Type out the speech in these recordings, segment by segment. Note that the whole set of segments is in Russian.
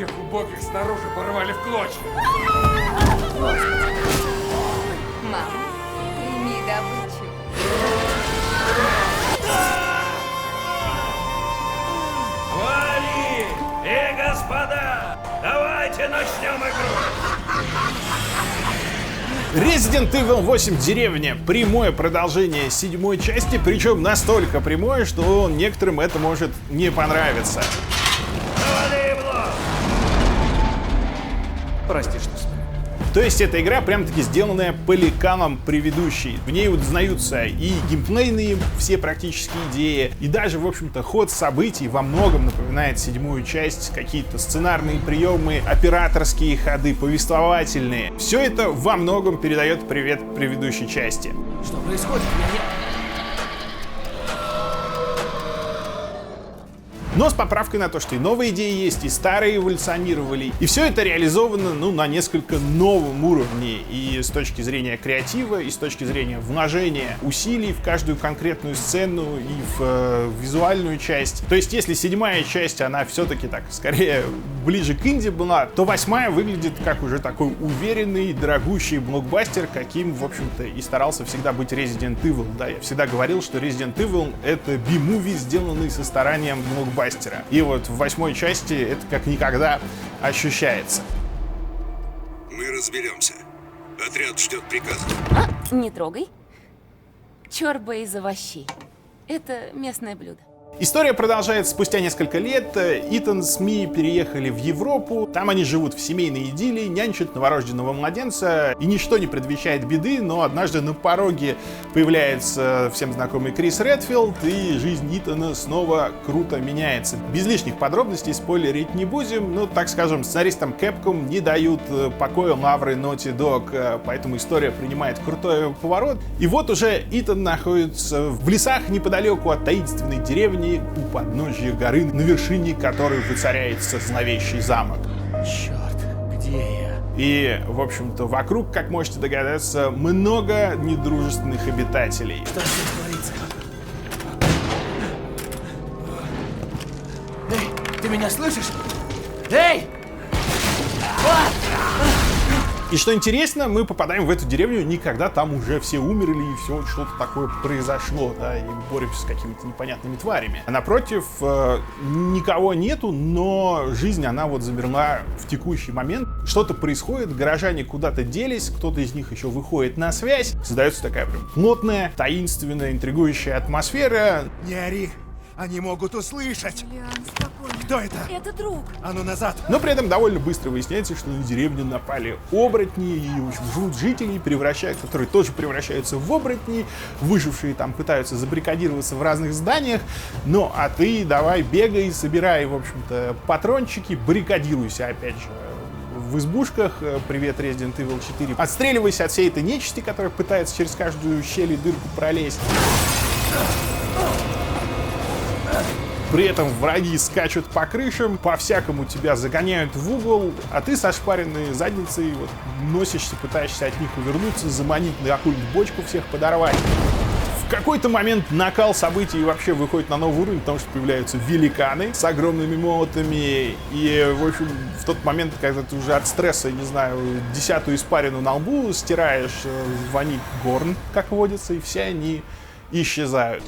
Всех убогих снаружи порвали в клочья. Мам, прими добычу. Вали! Господа, давайте начнем игру! Resident Evil 8 Деревня — прямое продолжение 7-й части, причем настолько прямое, что некоторым это может не понравиться. Навали в лоб! Прости, что смею. То есть эта игра прям-таки сделанная по лекалам предыдущей. В ней узнаются и геймплейные все практически идеи, и даже, в общем-то, ход событий во многом напоминает 7-ю часть, какие-то сценарные приемы, операторские ходы, повествовательные. Все это во многом передает привет предыдущей части. Что происходит? Но с поправкой на то, что и новые идеи есть, и старые эволюционировали. И все это реализовано, на несколько новом уровне. И с точки зрения креатива, и с точки зрения вложения усилий в каждую конкретную сцену, и в визуальную часть. То есть, если 7-я часть, она все-таки так, скорее, ближе к инди была, то 8-я выглядит как уже такой уверенный, дорогущий блокбастер, каким, в общем-то, и старался всегда быть Resident Evil. Да, я всегда говорил, что Resident Evil — это би-муви, сделанный со старанием блокбастера. И вот в 8-й части это как никогда ощущается. Мы разберемся. Отряд ждет приказа. Не трогай. Чорба из овощей. Это местное блюдо. История продолжается спустя несколько лет. Итан с Ми переехали в Европу. Там они живут в семейной идиллии, нянчат новорожденного младенца. И ничто не предвещает беды, но однажды на пороге появляется всем знакомый Крис Редфилд, и жизнь Итана снова круто меняется. Без лишних подробностей спойлерить не будем, но, так скажем, сценаристам Capcom не дают покоя лавры Naughty Dog, поэтому история принимает крутой поворот. И вот уже Итан находится в лесах неподалеку от таинственной деревни, у подножья горы, на вершине которой воцаряется зловещий замок. Черт, где я? И, в общем-то, вокруг, как можете догадаться, много недружественных обитателей. Что здесь творится? Эй, ты меня слышишь? Эй! И что интересно, мы попадаем в эту деревню не когда там уже все умерли и все что-то такое произошло, да, и боремся с какими-то непонятными тварями. А напротив, никого нету, но жизнь, она вот замерла в текущий момент. Что-то происходит, горожане куда-то делись, кто-то из них еще выходит на связь. Создается такая прям плотная, таинственная, интригующая атмосфера. Не ори, они могут услышать. Лиан, спокойно. Кто это? Это друг. А ну назад. Но при этом довольно быстро выясняется, что на деревню напали оборотни, и, в общем, живут жители, которые тоже превращаются в оборотни, выжившие там пытаются забаррикадироваться в разных зданиях. Ну, а ты давай бегай, собирай, в общем-то, патрончики, баррикадируйся, опять же, в избушках. Привет, Resident Evil 4. Отстреливайся от всей этой нечисти, которая пытается через каждую щель и дырку пролезть. При этом враги скачут по крышам, по-всякому тебя загоняют в угол, а ты со шпаренной задницей вот носишься, пытаешься от них увернуться, заманить на какую-нибудь бочку, всех подорвать. В какой-то момент накал событий вообще выходит на новый уровень, потому что появляются великаны с огромными молотами. И, в общем, в тот момент, когда ты уже от стресса, не знаю, 10-ю испарину на лбу стираешь, звонит горн, как водится, и все они исчезают.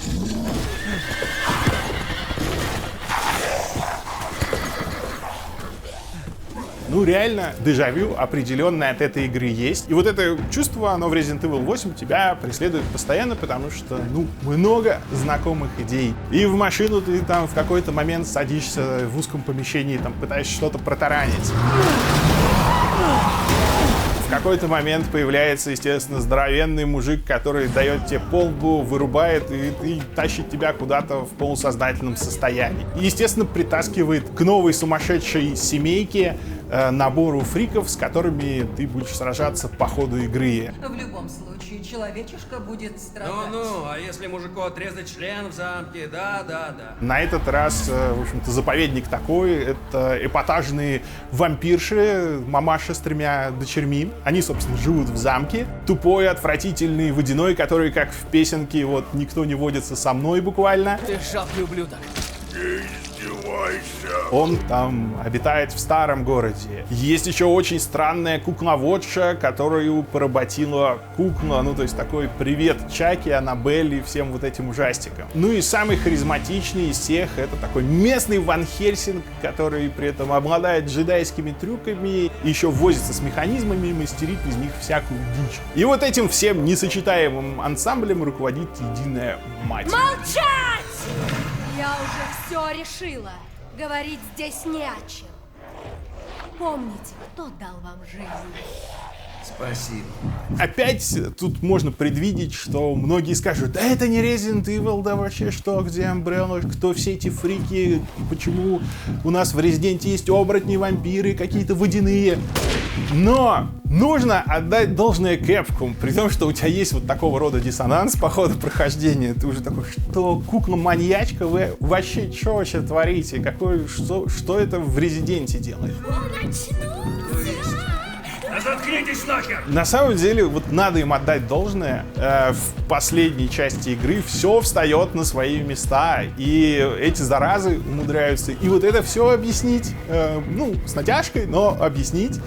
Ну, реально, дежавю определенное от этой игры есть. И вот это чувство, оно в Resident Evil 8 тебя преследует постоянно, потому что, много знакомых идей. И в машину ты там в какой-то момент садишься в узком помещении, там пытаешься что-то протаранить. В какой-то момент появляется, естественно, здоровенный мужик, который дает тебе по лбу, вырубает и тащит тебя куда-то в полусознательном состоянии. И, естественно, притаскивает к новой сумасшедшей семейке, набору фриков, с которыми ты будешь сражаться по ходу игры. В любом случае, человечишка будет страдать. Ну-ну, а если мужику отрезать член в замке? Да. На этот раз, в общем-то, заповедник такой. Это эпатажные вампирши, мамаша с 3 дочерьми. Они, собственно, живут в замке. Тупой, отвратительный водяной, который, как в песенке, вот, никто не водится со мной буквально. Ты жалкий ублюдок. Не издевайся. Он там обитает в старом городе. Есть еще очень странная кукловодша, которую поработила кукла. Ну, то есть такой привет Чаки, Аннабель и всем вот этим ужастикам. Ну и самый харизматичный из всех — это такой местный Ван Хельсинг, который при этом обладает джедайскими трюками, еще возится с механизмами и мастерит из них всякую дичь. И вот этим всем несочетаемым ансамблем руководит единая мать. Молчать! Я уже все решила. Говорить здесь не о чем. Помните, кто дал вам жизнь? Спасибо. Опять тут можно предвидеть, что многие скажут: да это не Resident Evil, да вообще что, где Umbrella, кто все эти фрики, почему у нас в Резиденте есть оборотни, вампиры, какие-то водяные. Но нужно отдать должное Capcom, при том, что у тебя есть вот такого рода диссонанс по ходу прохождения. Ты уже такой: что, кукла-маньячка, вы вообще что вообще творите? Что это в Резиденте делает? Заткнитесь нахер! На самом деле, вот надо им отдать должное. В последней части игры все встает на свои места, и эти заразы умудряются и вот это все объяснить, ну, с натяжкой, но объяснить.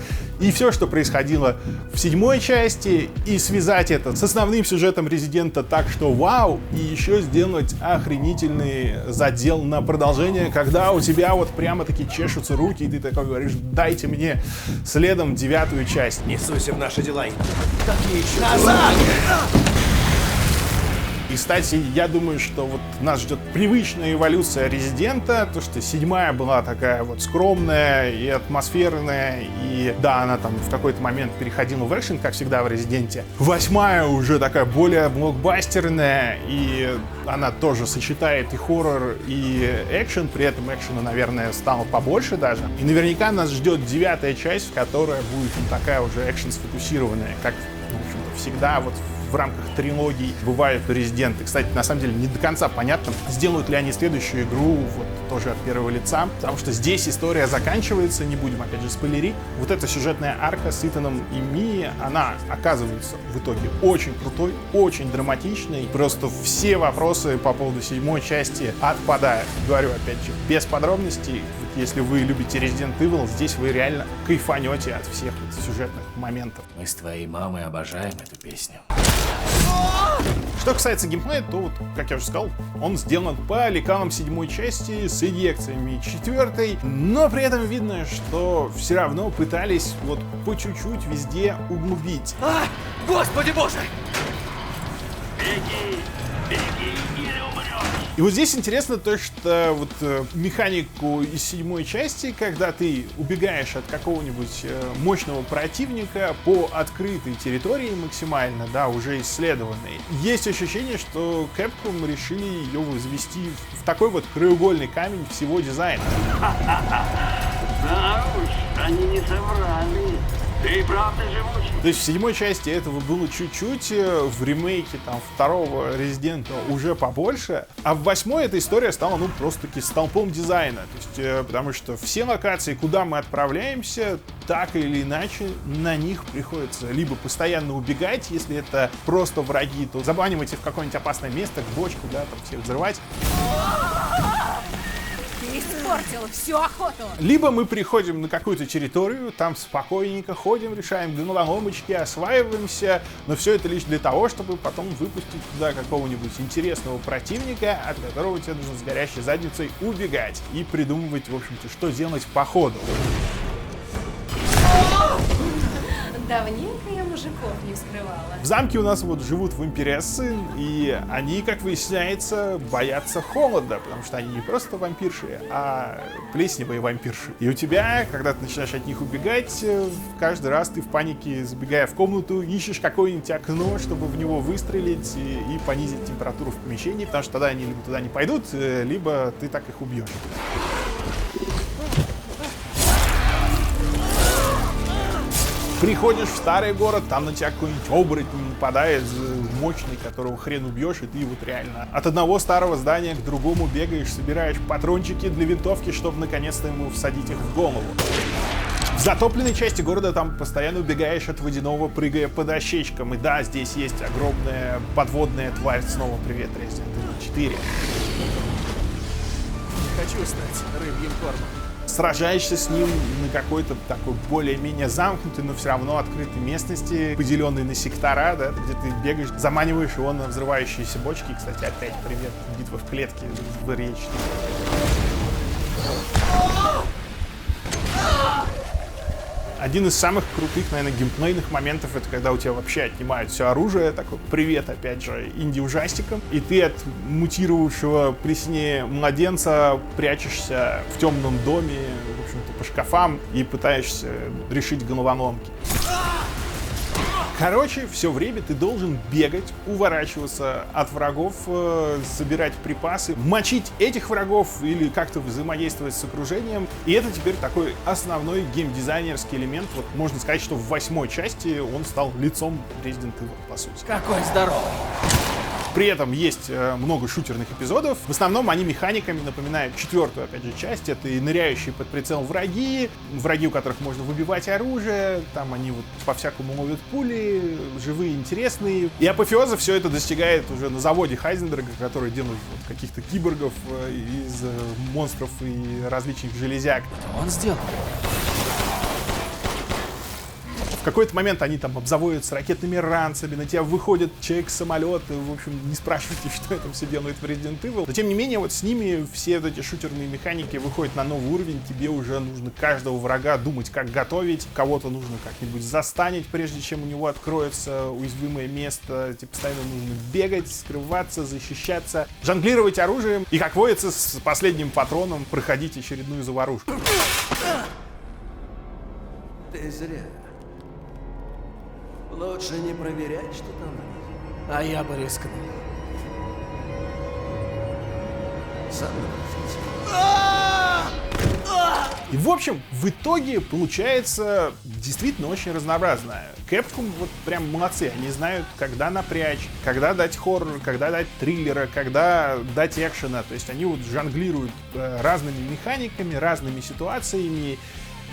И все, что происходило в 7 части, и связать это с основным сюжетом Резидента так, что вау, и еще сделать охренительный задел на продолжение, когда у тебя вот прямо-таки чешутся руки, и ты такой говоришь: дайте мне следом 9 часть. Не суйся в наши дела. И, кстати, я думаю, что вот нас ждет привычная эволюция Резидента, то, что 7 была такая вот скромная и атмосферная, и да, она там в какой-то момент переходила в экшен, как всегда в Резиденте. 8 уже такая более блокбастерная, и она тоже сочетает и хоррор, и экшен, при этом экшена, наверное, стало побольше даже. И наверняка нас ждет 9 часть, которая будет такая уже экшен-сфокусированная, как, в общем-то, всегда вот в рамках трилогии бывают Резиденты. Кстати, на самом деле не до конца понятно, сделают ли они следующую игру вот тоже от первого лица, потому что здесь история заканчивается, не будем опять же спойлерить. Вот эта сюжетная арка с Итаном и Мией, она оказывается в итоге очень крутой, очень драматичной. Просто все вопросы по поводу 7 части отпадают. Говорю опять же, без подробностей. Если вы любите Resident Evil, здесь вы реально кайфанете от всех сюжетных моментов. Мы с твоей мамой обожаем эту песню. Что касается геймплея, то, вот, как я уже сказал, он сделан по лекалам 7 части с инъекциями 4, но при этом видно, что все равно пытались вот по чуть-чуть везде углубить. А! Господи боже! И вот здесь интересно то, что вот механику из 7 части, когда ты убегаешь от какого-нибудь мощного противника по открытой территории максимально, да, уже исследованной, есть ощущение, что Capcom решили ее возвести в такой вот краеугольный камень всего дизайна. Да уж, они не соврали. Ты и правда живучий. То есть в 7 части этого было чуть-чуть, в ремейке там 2-го Резидента уже побольше, а в 8-й эта история стала, ну, просто-таки столпом дизайна. То есть, потому что все локации, куда мы отправляемся, так или иначе на них приходится либо постоянно убегать, если это просто враги, то забанивать их в какое-нибудь опасное место, к бочку, да, там всех взрывать. Испортил всю охоту. Либо мы приходим на какую-то территорию, там спокойненько ходим, решаем головоломочки, осваиваемся, но все это лишь для того, чтобы потом выпустить туда какого-нибудь интересного противника, от которого тебе нужно с горящей задницей убегать и придумывать, в общем-то, что делать по ходу. Давненько я мужиков не вскрывала. В замке у нас вот живут вампирессы, и они, как выясняется, боятся холода, потому что они не просто вампирши, а плесневые вампирши. И у тебя, когда ты начинаешь от них убегать, каждый раз ты в панике, забегая в комнату, ищешь какое-нибудь окно, чтобы в него выстрелить и понизить температуру в помещении, потому что тогда они либо туда не пойдут, либо ты так их убьешь. Приходишь в старый город, там на тебя какой-нибудь оборотень нападает, мощный, которого хрен убьешь, и ты вот реально от одного старого здания к другому бегаешь, собираешь патрончики для винтовки, чтобы наконец-то ему всадить их в голову. В затопленной части города там постоянно убегаешь от водяного, прыгая по дощечкам. И да, здесь есть огромная подводная тварь. Снова привет, Resident Evil 4. хочу стать рыбьим кормом. Сражаешься с ним на какой-то такой более-менее замкнутой, но все равно открытой местности, поделенной на сектора, да, где ты бегаешь, заманиваешь его на взрывающиеся бочки. Кстати, опять привет, битва в клетке в речи. Один из самых крутых, наверное, геймплейных моментов — это когда у тебя вообще отнимают все оружие. Такой привет, опять же, инди-ужастиком. И ты от мутировавшего при сне младенца прячешься в темном доме, в общем-то, по шкафам и пытаешься решить головоломки. Короче, все время ты должен бегать, уворачиваться от врагов, собирать припасы, мочить этих врагов или как-то взаимодействовать с окружением. И это теперь такой основной геймдизайнерский элемент. Вот можно сказать, что в 8-й части он стал лицом Resident Evil, по сути. Какой здоровый. При этом есть много шутерных эпизодов. В основном они механиками напоминают 4-ю, опять же, часть. Это и ныряющие под прицел враги, у которых можно выбивать оружие. Там они вот по-всякому ловят пули, живые, интересные. И апофеоза все это достигает уже на заводе Хайзенберга, который делает вот каких-то киборгов из монстров и различных железяк. Он сделал. В какой-то момент они там обзаводятся ракетными ранцами, на тебя выходит человек-самолет, в общем, не спрашивайте, что это все делает в Resident Evil. Но тем не менее, вот с ними все вот эти шутерные механики выходят на новый уровень, тебе уже нужно каждого врага думать, как готовить, кого-то нужно как-нибудь застанить, прежде чем у него откроется уязвимое место, тебе постоянно нужно бегать, скрываться, защищаться, жонглировать оружием и, как водится, с последним патроном проходить очередную заварушку. Ты зря. Лучше не проверять, что там. А я бы рискнул. Сам И, в общем, в итоге получается действительно очень разнообразно. Capcom вот прям молодцы. Они знают, когда напрячь, когда дать хоррор, когда дать триллера, когда дать экшена. То есть они вот жонглируют разными механиками, разными ситуациями.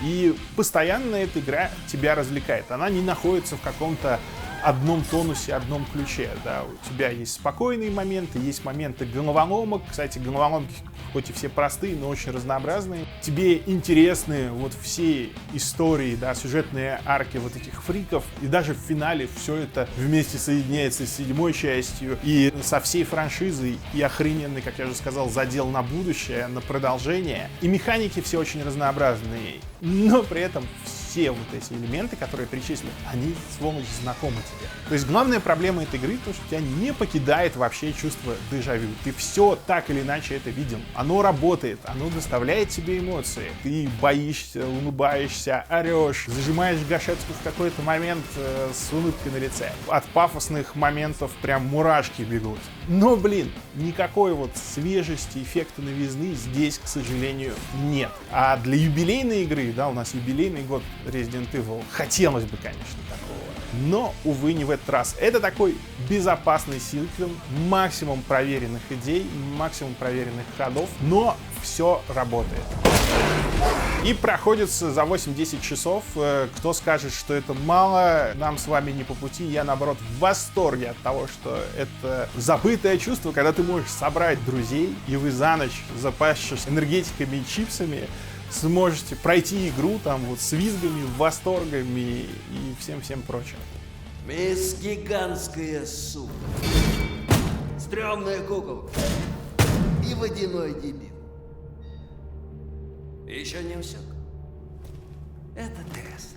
И постоянно эта игра тебя развлекает. Она не находится в каком-то одном тонусе, одном ключе. Да? У тебя есть спокойные моменты, есть моменты головоломок. Кстати, головоломки хоть и все простые, но очень разнообразные. Тебе интересны вот все истории, да, сюжетные арки вот этих фриков. И даже в финале все это вместе соединяется с 7-й частью и со всей франшизой. И охрененный, как я уже сказал, задел на будущее, на продолжение. И механики все очень разнообразные. Но при этом все вот эти элементы, которые перечислены, они, сволочь, знакомы тебе. То есть главная проблема этой игры — то, что тебя не покидает вообще чувство дежавю. Ты все так или иначе это видел. Оно работает, оно доставляет тебе эмоции. Ты боишься, улыбаешься, орешь, зажимаешь гашетку в какой-то момент с улыбкой на лице. От пафосных моментов прям мурашки бегут. Но, блин, никакой вот свежести, эффекта новизны здесь, к сожалению, нет. А для юбилейной игры, да, у нас юбилейный год Resident Evil, хотелось бы, конечно, такого. Но, увы, не в этот раз. Это такой безопасный сиквел, максимум проверенных идей, максимум проверенных ходов, но все работает. И проходится за 8-10 часов. Кто скажет, что это мало, нам с вами не по пути. Я, наоборот, в восторге от того, что это забытое чувство, когда ты можешь собрать друзей, и вы за ночь, запасшись энергетиками и чипсами, сможете пройти игру там вот с визгами, восторгами и всем-всем прочим. Мисс Гигантская сука. Стрёмная куколка. И водяной дебил. Еще не все. Это тест.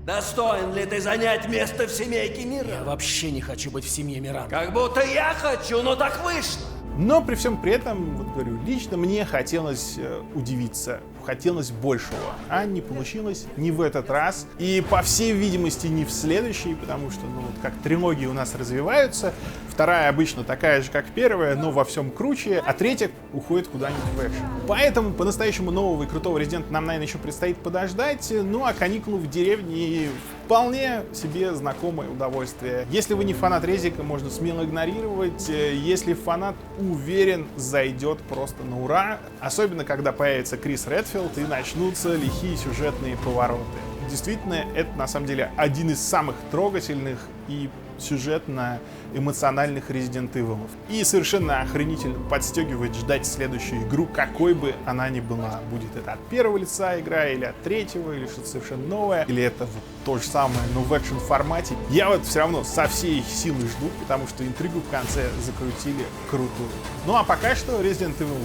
Достоин ли ты занять место в семейке Мира? Я вообще не хочу быть в семье Миранда. Как будто я хочу, но так вышло. Но при всем при этом, вот говорю, лично мне хотелось удивиться, хотелось большего, а не получилось ни в этот раз. И, по всей видимости, не в следующий, потому что, ну, вот как трилогии у нас развиваются, вторая обычно такая же, как первая, но во всем круче, а третья уходит куда-нибудь в экшен. Поэтому по-настоящему нового и крутого Резидента нам, наверное, еще предстоит подождать. Ну, а каникулы в деревне вполне себе знакомое удовольствие. Если вы не фанат Резика, можно смело игнорировать. Если фанат, уверен, зайдет просто на ура. Особенно, когда появится Крис Редфилд и начнутся лихие сюжетные повороты. Действительно, это на самом деле один из самых трогательных и сюжетно-эмоциональных Resident Evil. И совершенно охренительно подстегивает ждать следующую игру, какой бы она ни была. Будет это от первого лица игра, или от третьего, или что-то совершенно новое, или это вот то же самое, но в экшн формате. Я вот все равно со всей силы жду, потому что интригу в конце закрутили крутую. Ну а пока что Resident Evil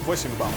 8 баллов.